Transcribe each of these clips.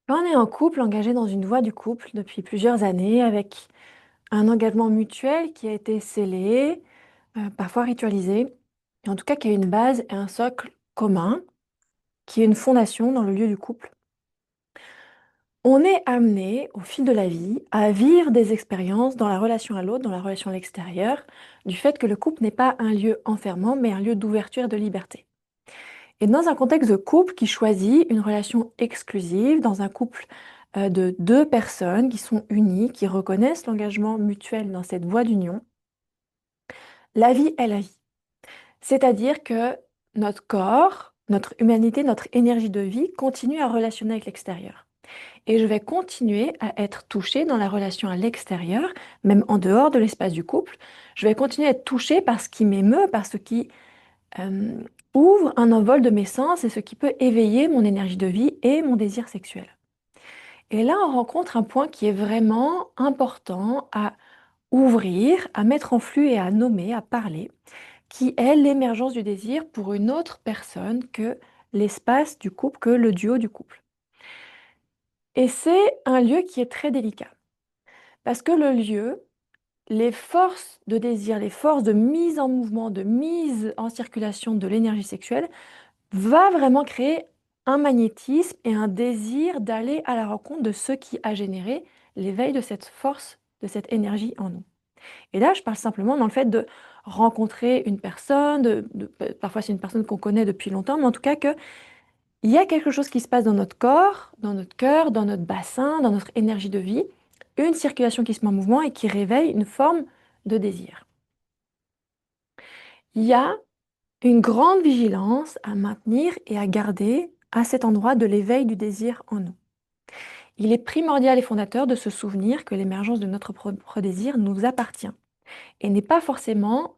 Quand on est en couple, engagé dans une voie du couple depuis plusieurs années, avec un engagement mutuel qui a été scellé, parfois ritualisé, et en tout cas qui a une base et un socle commun, qui est une fondation dans le lieu du couple, on est amené, au fil de la vie, à vivre des expériences dans la relation à l'autre, dans la relation à l'extérieur, du fait que le couple n'est pas un lieu enfermant, mais un lieu d'ouverture et de liberté. Et dans un contexte de couple qui choisit une relation exclusive, dans un couple de deux personnes qui sont unies, qui reconnaissent l'engagement mutuel dans cette voie d'union, la vie est la vie. C'est-à-dire que notre corps, notre humanité, notre énergie de vie continue à relationner avec l'extérieur. Et je vais continuer à être touchée dans la relation à l'extérieur, même en dehors de l'espace du couple. Je vais continuer à être touchée par ce qui m'émeut, par ce qui euh, ouvre un envol de mes sens et ce qui peut éveiller mon énergie de vie et mon désir sexuel. Et là, on rencontre un point qui est vraiment important à ouvrir, à mettre en flux et à nommer, à parler, qui est l'émergence du désir pour une autre personne que l'espace du couple, que le duo du couple. Et c'est un lieu qui est très délicat, parce que le lieu, les forces de désir, les forces de mise en mouvement, de mise en circulation de l'énergie sexuelle, va vraiment créer un magnétisme et un désir d'aller à la rencontre de ce qui a généré l'éveil de cette force, de cette énergie en nous. Et là, je parle simplement dans le fait de rencontrer une personne, parfois c'est une personne qu'on connaît depuis longtemps, mais en tout cas qu'il y a quelque chose qui se passe dans notre corps, dans notre cœur, dans notre bassin, dans notre énergie de vie, une circulation qui se met en mouvement et qui réveille une forme de désir. Il y a une grande vigilance à maintenir et à garder à cet endroit de l'éveil du désir en nous. Il est primordial et fondateur de se souvenir que l'émergence de notre propre désir nous appartient et n'est pas forcément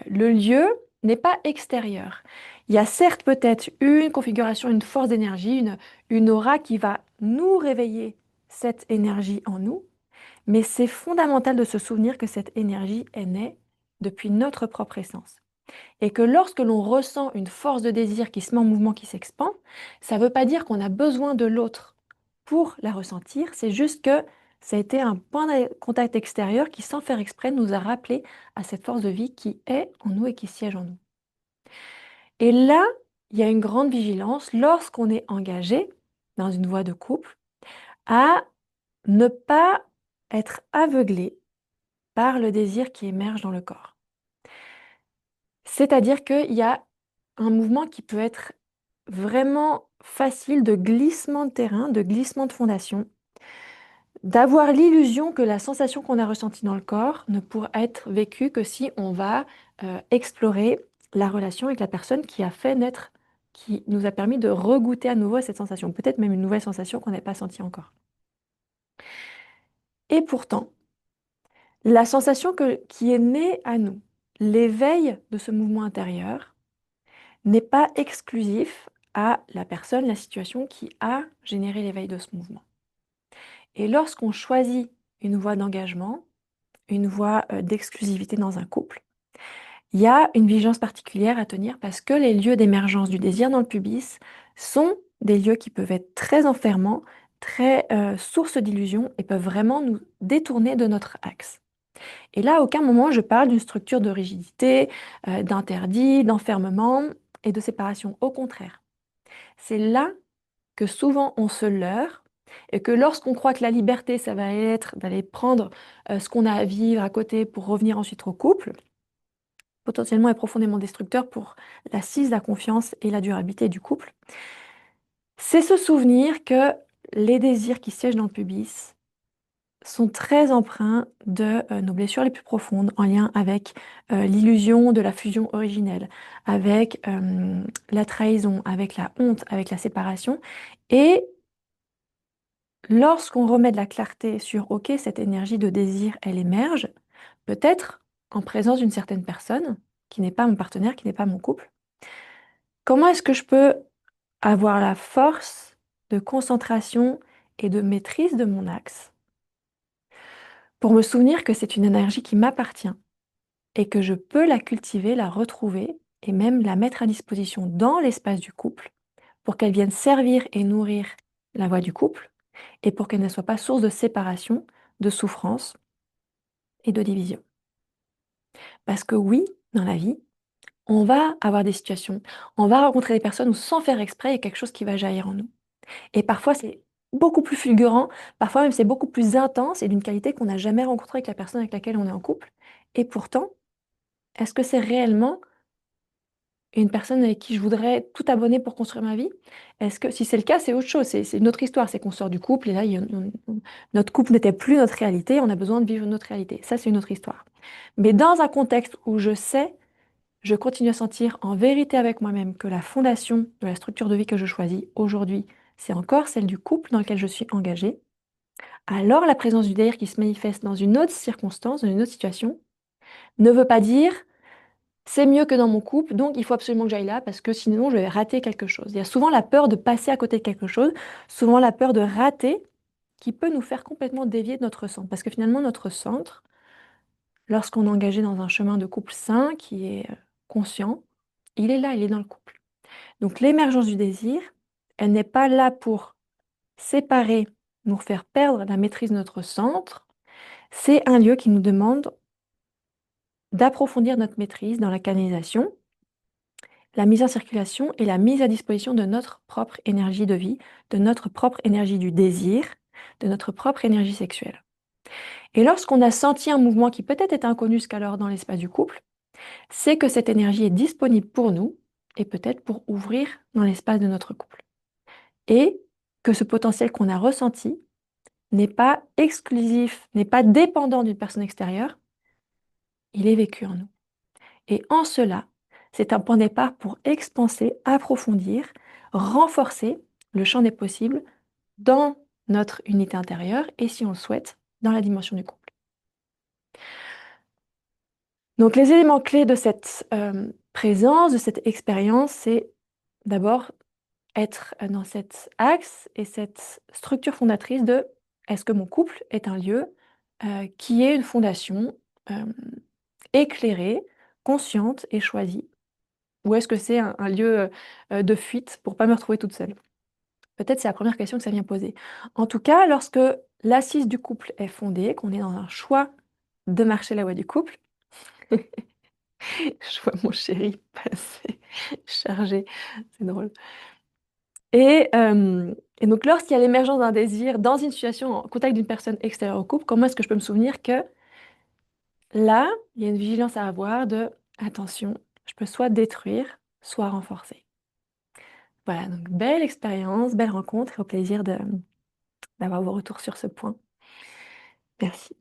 le lieu n'est pas extérieur. Il y a certes peut-être une configuration, une force d'énergie, une aura qui va nous réveiller cette énergie en nous, mais c'est fondamental de se souvenir que cette énergie est née depuis notre propre essence. Et que lorsque l'on ressent une force de désir qui se met en mouvement, qui s'expand, ça ne veut pas dire qu'on a besoin de l'autre pour la ressentir, c'est juste que ça a été un point de contact extérieur qui, sans faire exprès, nous a rappelé à cette force de vie qui est en nous et qui siège en nous. Et là, il y a une grande vigilance lorsqu'on est engagé dans une voie de couple à ne pas être aveuglé par le désir qui émerge dans le corps. C'est-à-dire qu'il y a un mouvement qui peut être vraiment facile de glissement de terrain, de glissement de fondation, d'avoir l'illusion que la sensation qu'on a ressentie dans le corps ne pourra être vécue que si on va explorer la relation avec la personne qui a fait naître, qui nous a permis de regoûter à nouveau à cette sensation, peut-être même une nouvelle sensation qu'on n'avait pas sentie encore. Et pourtant, la sensation qui est née à nous, l'éveil de ce mouvement intérieur, n'est pas exclusif à la personne, la situation qui a généré l'éveil de ce mouvement. Et lorsqu'on choisit une voie d'engagement, une voie d'exclusivité dans un couple, il y a une vigilance particulière à tenir parce que les lieux d'émergence du désir dans le pubis sont des lieux qui peuvent être très enfermants, très source d'illusions et peuvent vraiment nous détourner de notre axe. Et là, à aucun moment je parle d'une structure de rigidité, d'interdit, d'enfermement et de séparation. Au contraire, c'est là que souvent on se leurre et que lorsqu'on croit que la liberté, ça va être d'aller prendre ce qu'on a à vivre à côté pour revenir ensuite au couple, potentiellement est profondément destructeur pour l'assise, la confiance et la durabilité du couple, c'est se souvenir que les désirs qui siègent dans le pubis sont très empreints de nos blessures les plus profondes, en lien avec l'illusion de la fusion originelle, avec la trahison, avec la honte, avec la séparation. Et lorsqu'on remet de la clarté sur, OK, cette énergie de désir, elle émerge, peut-être en présence d'une certaine personne, qui n'est pas mon partenaire, qui n'est pas mon couple, comment est-ce que je peux avoir la force de concentration et de maîtrise de mon axe pour me souvenir que c'est une énergie qui m'appartient et que je peux la cultiver, la retrouver et même la mettre à disposition dans l'espace du couple pour qu'elle vienne servir et nourrir la voie du couple et pour qu'elle ne soit pas source de séparation, de souffrance et de division. Parce que oui, dans la vie, on va avoir des situations, on va rencontrer des personnes où sans faire exprès, il y a quelque chose qui va jaillir en nous. Et parfois, c'est beaucoup plus fulgurant, parfois même c'est beaucoup plus intense et d'une qualité qu'on n'a jamais rencontrée avec la personne avec laquelle on est en couple. Et pourtant, est-ce que c'est réellement une personne avec qui je voudrais tout abonner pour construire ma vie? Est-ce que si c'est le cas, c'est autre chose, c'est une autre histoire, c'est qu'on sort du couple et là, notre couple n'était plus notre réalité, on a besoin de vivre notre réalité. Ça, c'est une autre histoire. Mais dans un contexte où je sais, je continue à sentir en vérité avec moi-même que la fondation de la structure de vie que je choisis aujourd'hui, c'est encore celle du couple dans lequel je suis engagée, alors la présence du désir qui se manifeste dans une autre circonstance, dans une autre situation, ne veut pas dire c'est mieux que dans mon couple, donc il faut absolument que j'aille là parce que sinon je vais rater quelque chose. Il y a souvent la peur de passer à côté de quelque chose, souvent la peur de rater qui peut nous faire complètement dévier de notre centre. Parce que finalement, notre centre, lorsqu'on est engagé dans un chemin de couple sain qui est conscient, il est là, il est dans le couple. Donc l'émergence du désir, elle n'est pas là pour séparer, nous faire perdre la maîtrise de notre centre. C'est un lieu qui nous demande d'approfondir notre maîtrise dans la canalisation, la mise en circulation et la mise à disposition de notre propre énergie de vie, de notre propre énergie du désir, de notre propre énergie sexuelle. Et lorsqu'on a senti un mouvement qui peut-être est inconnu jusqu'alors dans l'espace du couple, c'est que cette énergie est disponible pour nous et peut-être pour ouvrir dans l'espace de notre couple. Et que ce potentiel qu'on a ressenti n'est pas exclusif, n'est pas dépendant d'une personne extérieure, il est vécu en nous. Et en cela, c'est un point de départ pour expanser, approfondir, renforcer le champ des possibles dans notre unité intérieure et, si on le souhaite, dans la dimension du couple. Donc les éléments clés de cette présence, de cette expérience, c'est d'abord être dans cet axe et cette structure fondatrice de est-ce que mon couple est un lieu qui est une fondation éclairée, consciente et choisie, ou est-ce que c'est un lieu de fuite pour pas me retrouver toute seule? Peut-être c'est la première question que ça vient poser. En tout cas, lorsque l'assise du couple est fondée, qu'on est dans un choix de marcher la voie du couple, je vois mon chéri passer chargé, c'est drôle. Et donc, lorsqu'il y a l'émergence d'un désir dans une situation en contact d'une personne extérieure au couple, comment est-ce que je peux me souvenir que là, il y a une vigilance à avoir de attention, je peux soit détruire, soit renforcer. Voilà, donc belle expérience, belle rencontre et au plaisir d'avoir vos retours sur ce point. Merci.